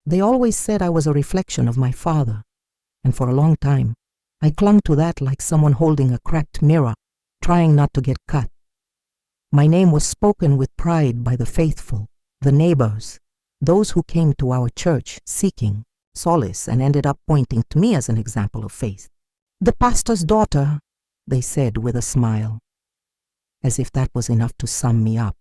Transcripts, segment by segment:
They always said I was a reflection of my father, and for a long time, I clung to that like someone holding a cracked mirror, trying not to get cut. My name was spoken with pride by the faithful, the neighbors, those who came to our church seeking solace and ended up pointing to me as an example of faith. "The pastor's daughter," they said with a smile, as if that was enough to sum me up.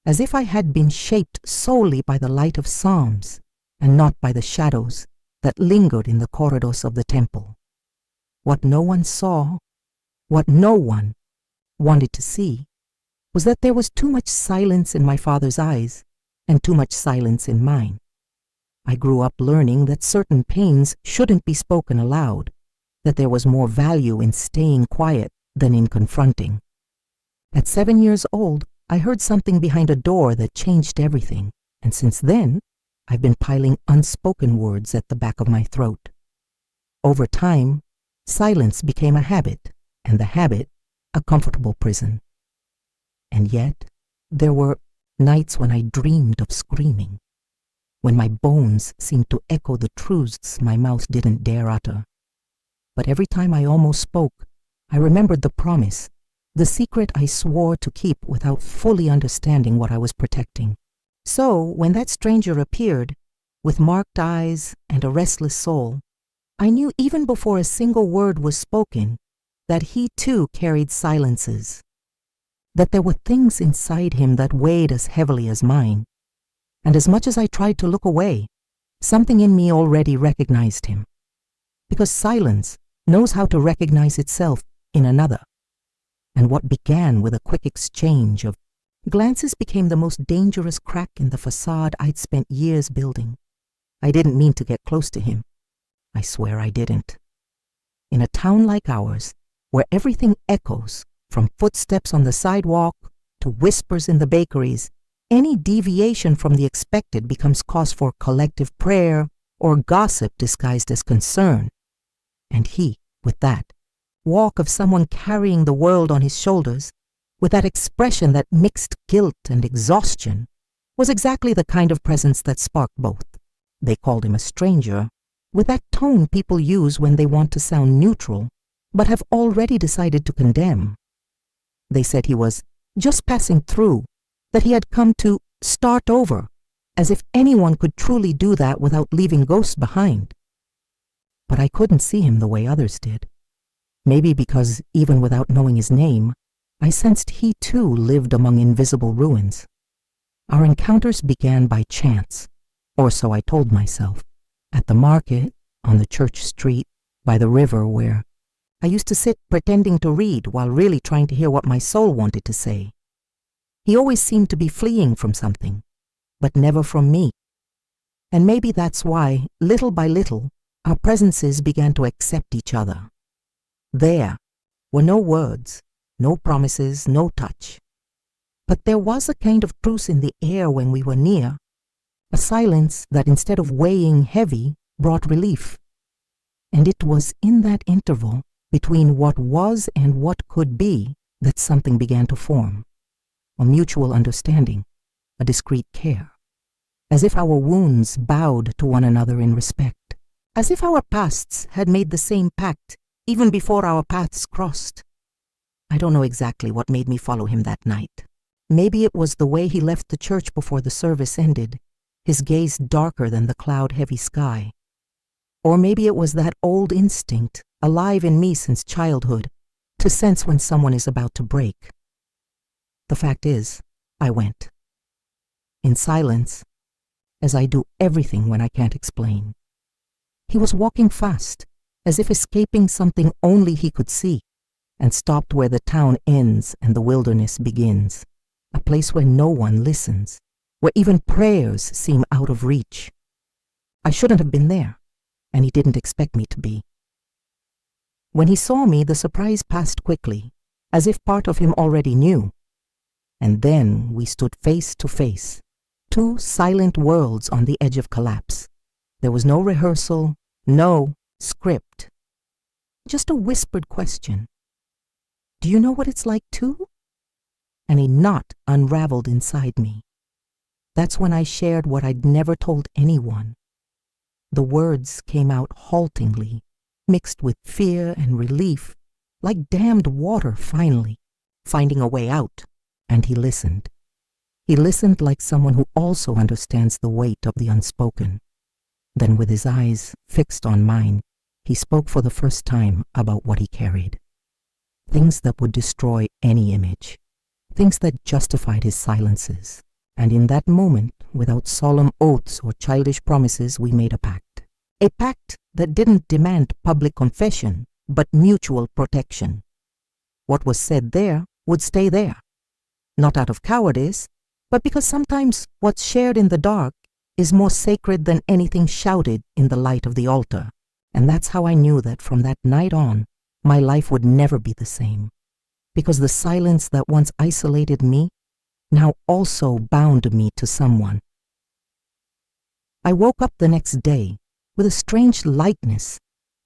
As if I had been shaped solely by the light of Psalms and not by the shadows that lingered in the corridors of the temple. What no one saw, what no one wanted to see, was that there was too much silence in my father's eyes and too much silence in mine. I grew up learning that certain pains shouldn't be spoken aloud, that there was more value in staying quiet than in confronting. At 7 years old, I heard something behind a door that changed everything, and since then, I've been piling unspoken words at the back of my throat. Over time, silence became a habit, and the habit a comfortable prison. And yet, there were nights when I dreamed of screaming, when my bones seemed to echo the truths my mouth didn't dare utter. But every time I almost spoke, I remembered the promise, the secret I swore to keep without fully understanding what I was protecting. So, when that stranger appeared, with marked eyes and a restless soul, I knew even before a single word was spoken that he too carried silences, that there were things inside him that weighed as heavily as mine. And as much as I tried to look away, something in me already recognized him. Because silence knows how to recognize itself in another. And what began with a quick exchange of glances became the most dangerous crack in the facade I'd spent years building. I didn't mean to get close to him. I swear I didn't. In a town like ours, where everything echoes, from footsteps on the sidewalk to whispers in the bakeries, any deviation from the expected becomes cause for collective prayer or gossip disguised as concern. And he, with that walk of someone carrying the world on his shoulders, with that expression that mixed guilt and exhaustion, was exactly the kind of presence that sparked both. They called him a stranger, with that tone people use when they want to sound neutral, but have already decided to condemn. They said he was just passing through, that he had come to start over, as if anyone could truly do that without leaving ghosts behind. But I couldn't see him the way others did. Maybe because, even without knowing his name, I sensed he too lived among invisible ruins. Our encounters began by chance, or so I told myself, at the market, on the church street, by the river where I used to sit pretending to read while really trying to hear what my soul wanted to say. He always seemed to be fleeing from something, but never from me. And maybe that's why, little by little, our presences began to accept each other. There were no words, no promises, no touch. But there was a kind of truce in the air when we were near, a silence that instead of weighing heavy, brought relief. And it was in that interval between what was and what could be that something began to form. A mutual understanding, a discreet care. As if our wounds bowed to one another in respect. As if our pasts had made the same pact even before our paths crossed. I don't know exactly what made me follow him that night. Maybe it was the way he left the church before the service ended, his gaze darker than the cloud-heavy sky. Or maybe it was that old instinct, alive in me since childhood, to sense when someone is about to break. The fact is, I went. In silence, as I do everything when I can't explain. He was walking fast, as if escaping something only he could see, and stopped where the town ends and the wilderness begins, a place where no one listens, where even prayers seem out of reach. I shouldn't have been there, and he didn't expect me to be. When he saw me, the surprise passed quickly, as if part of him already knew. And then we stood face to face, two silent worlds on the edge of collapse. There was no rehearsal, no script. Just a whispered question. Do you know what it's like too? And a knot unraveled inside me. That's when I shared what I'd never told anyone, The words came out haltingly, mixed with fear and relief, like dammed water finally, finding a way out, and he listened. He listened like someone who also understands the weight of the unspoken. Then with his eyes fixed on mine, he spoke for the first time about what he carried. Things that would destroy any image, things that justified his silences. And in that moment, without solemn oaths or childish promises, we made a pact. A pact that didn't demand public confession, but mutual protection. What was said there would stay there. Not out of cowardice, but because sometimes what's shared in the dark is more sacred than anything shouted in the light of the altar. And that's how I knew that from that night on, my life would never be the same. Because the silence that once isolated me now also bound me to someone. I woke up the next day with a strange lightness,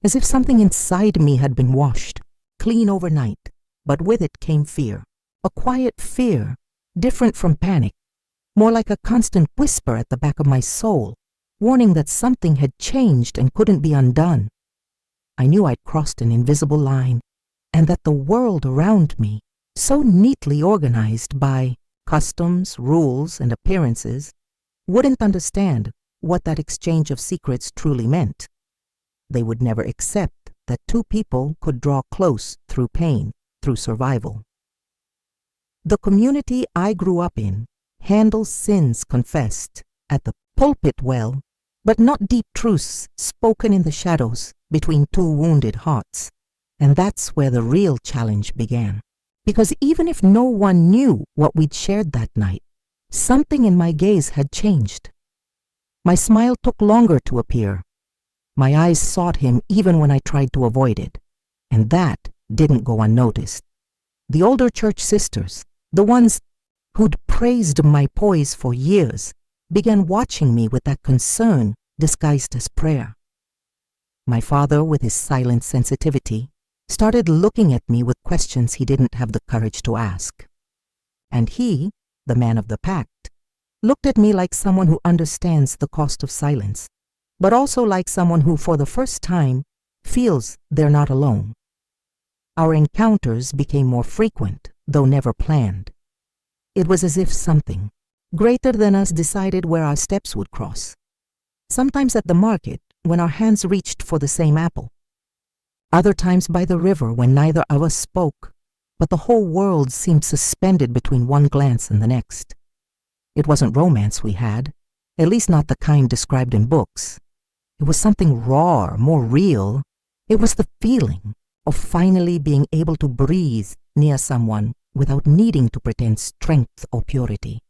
as if something inside me had been washed, clean overnight, but with it came fear. A quiet fear, different from panic, more like a constant whisper at the back of my soul, warning that something had changed and couldn't be undone. I knew I'd crossed an invisible line, and that the world around me, so neatly organized by customs, rules, and appearances, wouldn't understand what that exchange of secrets truly meant. They would never accept that two people could draw close through pain, through survival. The community I grew up in handles sins confessed at the pulpit well, but not deep truths spoken in the shadows between two wounded hearts. And that's where the real challenge began. Because even if no one knew what we'd shared that night, something in my gaze had changed. My smile took longer to appear. My eyes sought him even when I tried to avoid it. And that didn't go unnoticed. The older church sisters, the ones who'd praised my poise for years, began watching me with that concern disguised as prayer. My father, with his silent sensitivity, started looking at me with questions he didn't have the courage to ask. And he, the man of the pact, looked at me like someone who understands the cost of silence, but also like someone who, for the first time, feels they're not alone. Our encounters became more frequent, though never planned. It was as if something greater than us decided where our steps would cross. Sometimes at the market, when our hands reached for the same apple. Other times by the river when neither of us spoke, but the whole world seemed suspended between one glance and the next. It wasn't romance we had, at least not the kind described in books. It was something raw, more real. It was the feeling of finally being able to breathe near someone without needing to pretend strength or purity.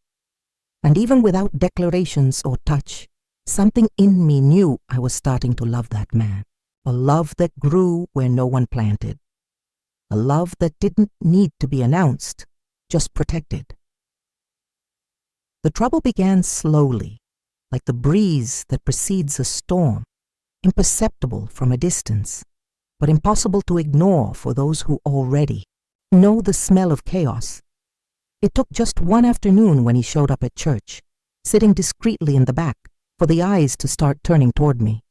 And even without declarations or touch, something in me knew I was starting to love that man. A love that grew where no one planted. A love that didn't need to be announced, just protected. The trouble began slowly, like the breeze that precedes a storm, imperceptible from a distance, but impossible to ignore for those who already know the smell of chaos. It took just one afternoon when he showed up at church, sitting discreetly in the back, for the eyes to start turning toward me.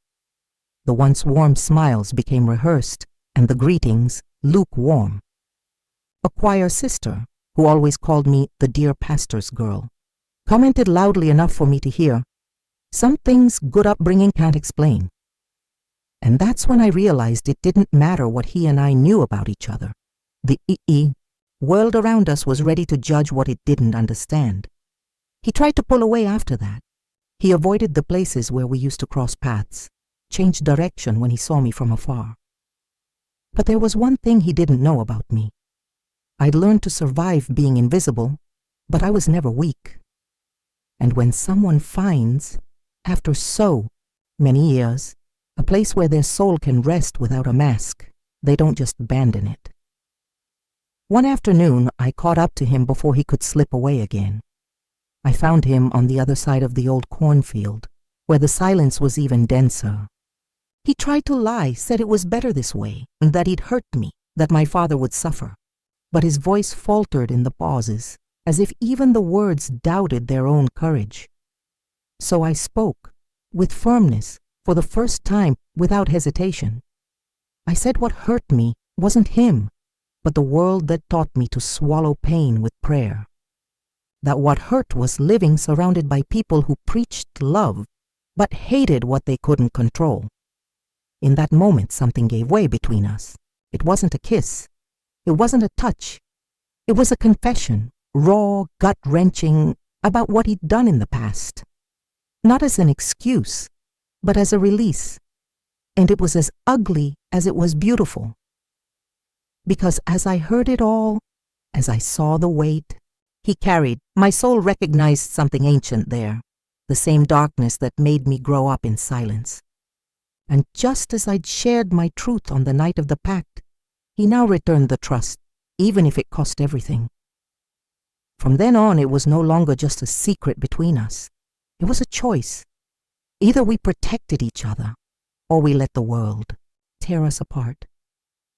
The once warm smiles became rehearsed, and the greetings lukewarm. A choir sister, who always called me the dear pastor's girl, commented loudly enough for me to hear, "Some things good upbringing can't explain." And that's when I realized it didn't matter what he and I knew about each other. The world around us was ready to judge what it didn't understand. He tried to pull away after that. He avoided the places where we used to cross paths, changed direction when he saw me from afar. But there was one thing he didn't know about me. I'd learned to survive being invisible, but I was never weak. And when someone finds, after so many years, a place where their soul can rest without a mask, they don't just abandon it. One afternoon, I caught up to him before he could slip away again. I found him on the other side of the old cornfield, where the silence was even denser. He tried to lie, said it was better this way, and that he'd hurt me, that my father would suffer. But his voice faltered in the pauses, as if even the words doubted their own courage. So I spoke, with firmness, for the first time without hesitation. I said what hurt me wasn't him, but the world that taught me to swallow pain with prayer. That what hurt was living surrounded by people who preached love, but hated what they couldn't control. In that moment, something gave way between us. It wasn't a kiss. It wasn't a touch. It was a confession, raw, gut-wrenching, about what he'd done in the past. Not as an excuse, but as a release. And it was as ugly as it was beautiful. Because as I heard it all, as I saw the weight he carried, my soul recognized something ancient there, the same darkness that made me grow up in silence. And just as I'd shared my truth on the night of the pact, he now returned the trust, even if it cost everything. From then on, it was no longer just a secret between us. It was a choice. Either we protected each other, or we let the world tear us apart.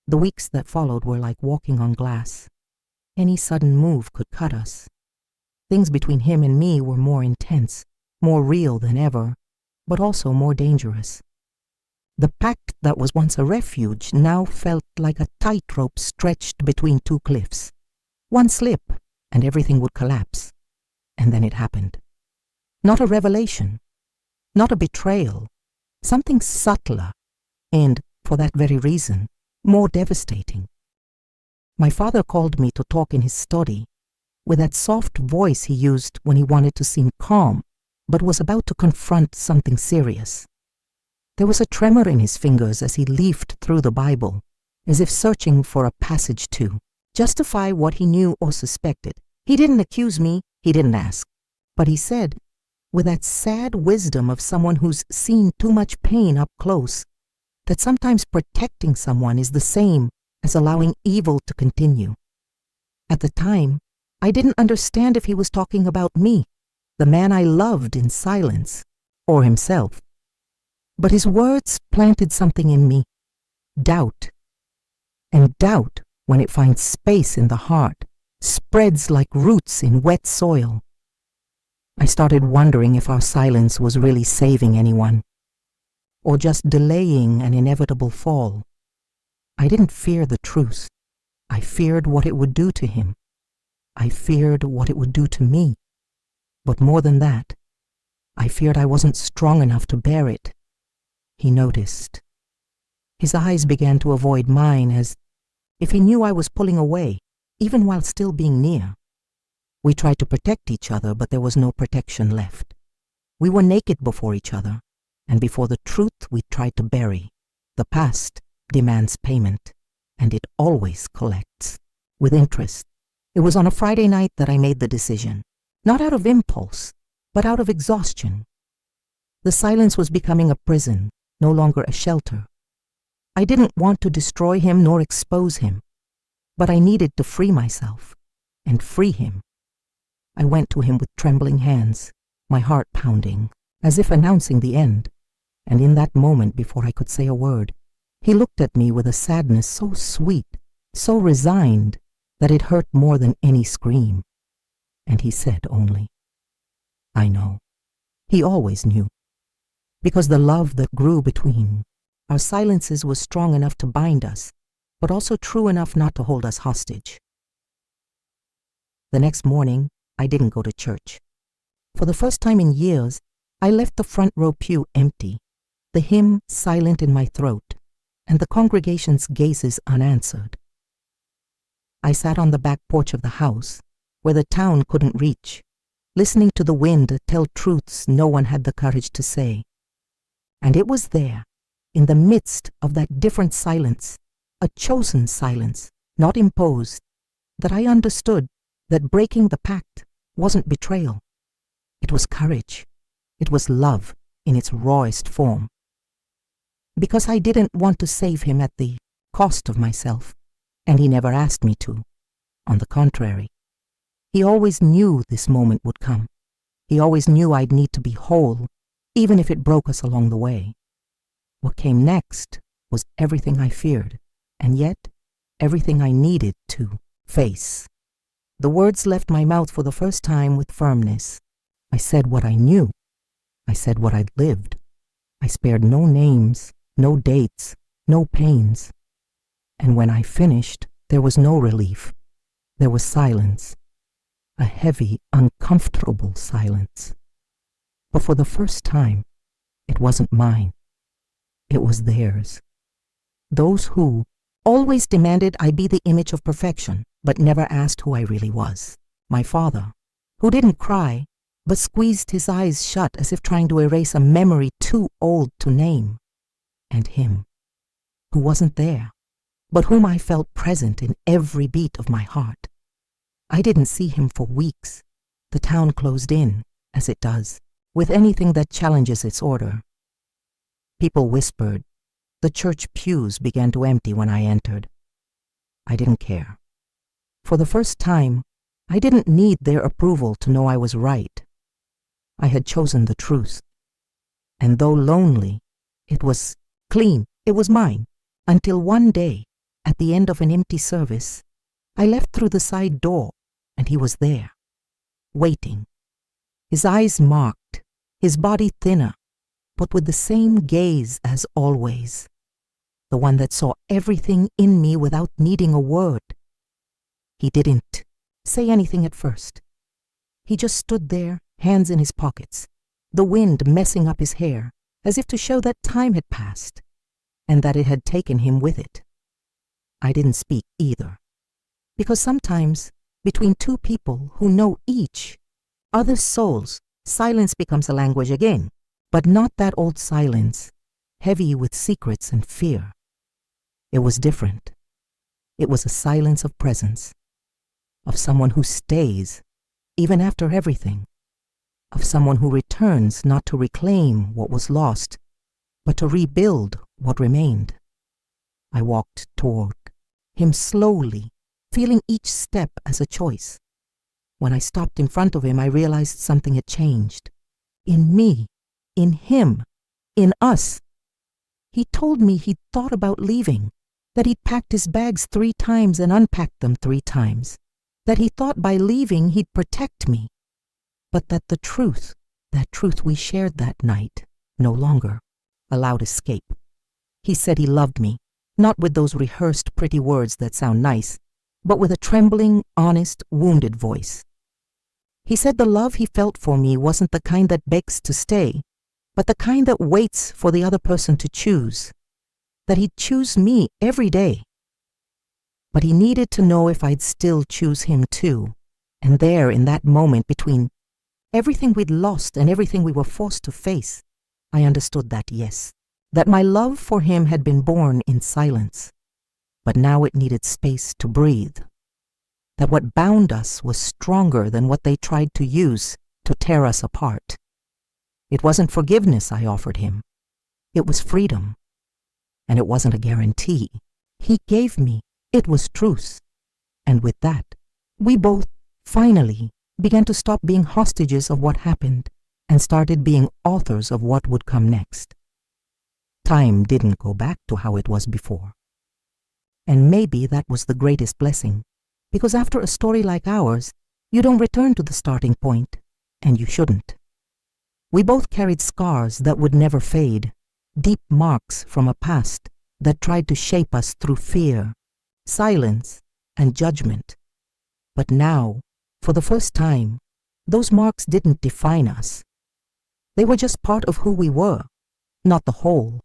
The weeks that followed were like walking on glass. Any sudden move could cut us. Things between him and me were more intense, more real than ever, but also more dangerous. The pact that was once a refuge now felt like a tightrope stretched between two cliffs. One slip, and everything would collapse. And then it happened. Not a revelation, not a betrayal, something subtler, and, for that very reason, more devastating. My father called me to talk in his study, with that soft voice he used when he wanted to seem calm, but was about to confront something serious. There was a tremor in his fingers as he leafed through the Bible, as if searching for a passage to justify what he knew or suspected. He didn't accuse me, he didn't ask, but he said, with that sad wisdom of someone who's seen too much pain up close, that sometimes protecting someone is the same as allowing evil to continue. At the time, I didn't understand if he was talking about me, the man I loved in silence, or himself. But his words planted something in me, doubt. And doubt, when it finds space in the heart, spreads like roots in wet soil. I started wondering if our silence was really saving anyone, or just delaying an inevitable fall. I didn't fear the truth. I feared what it would do to him. I feared what it would do to me. But more than that, I feared I wasn't strong enough to bear it. He noticed. His eyes began to avoid mine as if he knew I was pulling away, even while still being near. We tried to protect each other, but there was no protection left. We were naked before each other, and before the truth we tried to bury. The past demands payment, and it always collects, with interest. It was on a Friday night that I made the decision, not out of impulse, but out of exhaustion. The silence was becoming a prison, no longer a shelter. I didn't want to destroy him nor expose him, but I needed to free myself and free him. I went to him with trembling hands, my heart pounding, as if announcing the end, and in that moment, before I could say a word, he looked at me with a sadness so sweet, so resigned, that it hurt more than any scream. And he said only, "I know." He always knew, because the love that grew between our silences was strong enough to bind us, but also true enough not to hold us hostage. The next morning, I didn't go to church. For the first time in years, I left the front row pew empty, the hymn silent in my throat, and the congregation's gazes unanswered. I sat on the back porch of the house, where the town couldn't reach, listening to the wind tell truths no one had the courage to say. And it was there, in the midst of that different silence, a chosen silence, not imposed, that I understood that breaking the pact wasn't betrayal. It was courage. It was love in its rawest form. Because I didn't want to save him at the cost of myself, and he never asked me to. On the contrary, he always knew this moment would come. He always knew I'd need to be whole, even if it broke us along the way. What came next was everything I feared, and yet everything I needed to face. The words left my mouth for the first time with firmness. I said what I knew. I said what I'd lived. I spared no names, no dates, no pains. And when I finished, there was no relief. There was silence, a heavy, uncomfortable silence. But for the first time, it wasn't mine. It was theirs. Those who always demanded I be the image of perfection, but never asked who I really was. My father, who didn't cry, but squeezed his eyes shut as if trying to erase a memory too old to name. And him, who wasn't there, but whom I felt present in every beat of my heart. I didn't see him for weeks. The town closed in, as it does, with anything that challenges its order. People whispered. The church pews began to empty when I entered. I didn't care. For the first time, I didn't need their approval to know I was right. I had chosen the truth. And though lonely, it was clean, it was mine, until one day, at the end of an empty service, I left through the side door, and he was there, waiting. His eyes marked, his body thinner, but with the same gaze as always. The one that saw everything in me without needing a word. He didn't say anything at first. He just stood there, hands in his pockets, the wind messing up his hair, as if to show that time had passed, and that it had taken him with it. I didn't speak either, because sometimes, between two people who know each other's souls, silence becomes a language again, but not that old silence, heavy with secrets and fear. It was different. It was a silence of presence, of someone who stays, even after everything, of someone who returns not to reclaim what was lost, but to rebuild what remained. I walked toward him slowly, feeling each step as a choice. When I stopped in front of him, I realized something had changed. In me, in him, in us. He told me he'd thought about leaving, that he'd packed his bags 3 times and unpacked them 3 times, that he thought by leaving he'd protect me, but that the truth, that truth we shared that night, no longer allowed escape. He said he loved me, not with those rehearsed pretty words that sound nice, but with a trembling, honest, wounded voice. He said the love he felt for me wasn't the kind that begs to stay, but the kind that waits for the other person to choose, that he'd choose me every day. But he needed to know if I'd still choose him too, and there in that moment between everything we'd lost and everything we were forced to face, I understood that yes, that my love for him had been born in silence, but now it needed space to breathe, that what bound us was stronger than what they tried to use to tear us apart. It wasn't forgiveness I offered him. It was freedom. And it wasn't a guarantee. He gave me. It was truth. And with that, we both, finally, began to stop being hostages of what happened and started being authors of what would come next. Time didn't go back to how it was before. And maybe that was the greatest blessing, because after a story like ours, you don't return to the starting point, and you shouldn't. We both carried scars that would never fade, deep marks from a past that tried to shape us through fear, silence, and judgment. But now, for the first time, those marks didn't define us. They were just part of who we were, not the whole.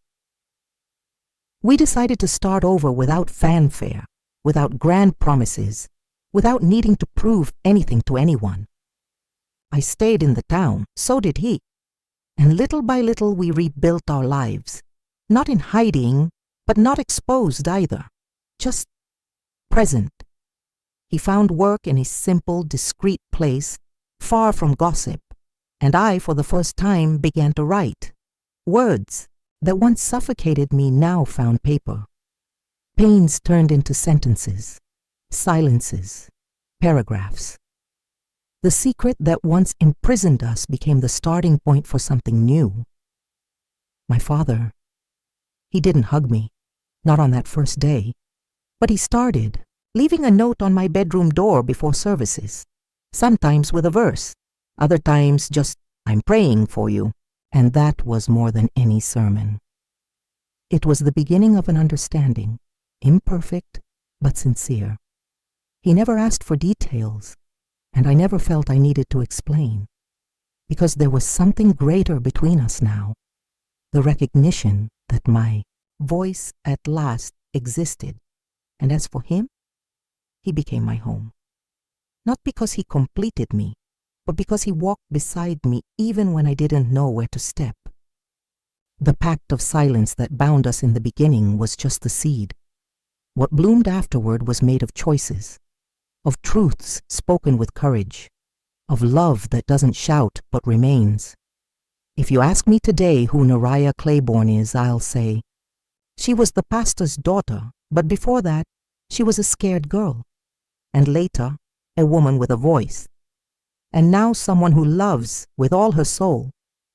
We decided to start over without fanfare, without grand promises, without needing to prove anything to anyone. I stayed in the town, so did he. And little by little we rebuilt our lives, not in hiding, but not exposed either, just present. He found work in his simple, discreet place, far from gossip, and I, for the first time, began to write. Words that once suffocated me now found paper. Pains turned into sentences, silences, paragraphs. The secret that once imprisoned us became the starting point for something new. My father, he didn't hug me, not on that first day, but he started, leaving a note on my bedroom door before services, sometimes with a verse, other times just, "I'm praying for you," And that was more than any sermon. It was the beginning of an understanding, imperfect but sincere. He never asked for details, and I never felt I needed to explain, because there was something greater between us now, the recognition that my voice at last existed, and as for him, he became my home. Not because he completed me, but because he walked beside me even when I didn't know where to step. The pact of silence that bound us in the beginning was just the seed. What bloomed afterward was made of choices, of truths spoken with courage, of love that doesn't shout but remains. If you ask me today who Nariah Claiborne is, I'll say, she was the pastor's daughter, but before that, she was a scared girl, and later, a woman with a voice, and now someone who loves with all her soul,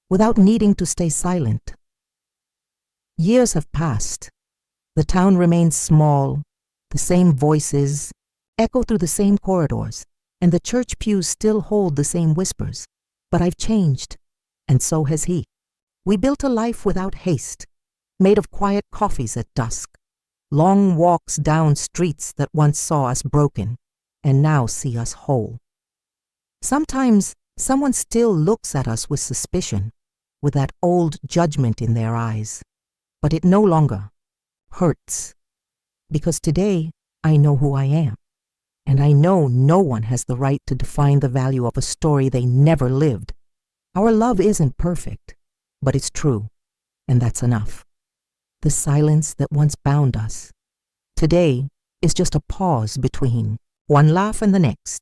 without needing to stay silent. Years have passed. The town remains small, the same voices echo through the same corridors, and the church pews still hold the same whispers. But I've changed, and so has he. We built a life without haste, made of quiet coffees at dusk, long walks down streets that once saw us broken, and now see us whole. Sometimes someone still looks at us with suspicion, with that old judgment in their eyes, but it no longer hurts, because today I know who I am, and I know no one has the right to define the value of a story they never lived. Our love isn't perfect, but it's true, and that's enough. The silence that once bound us today is just a pause between one laugh and the next,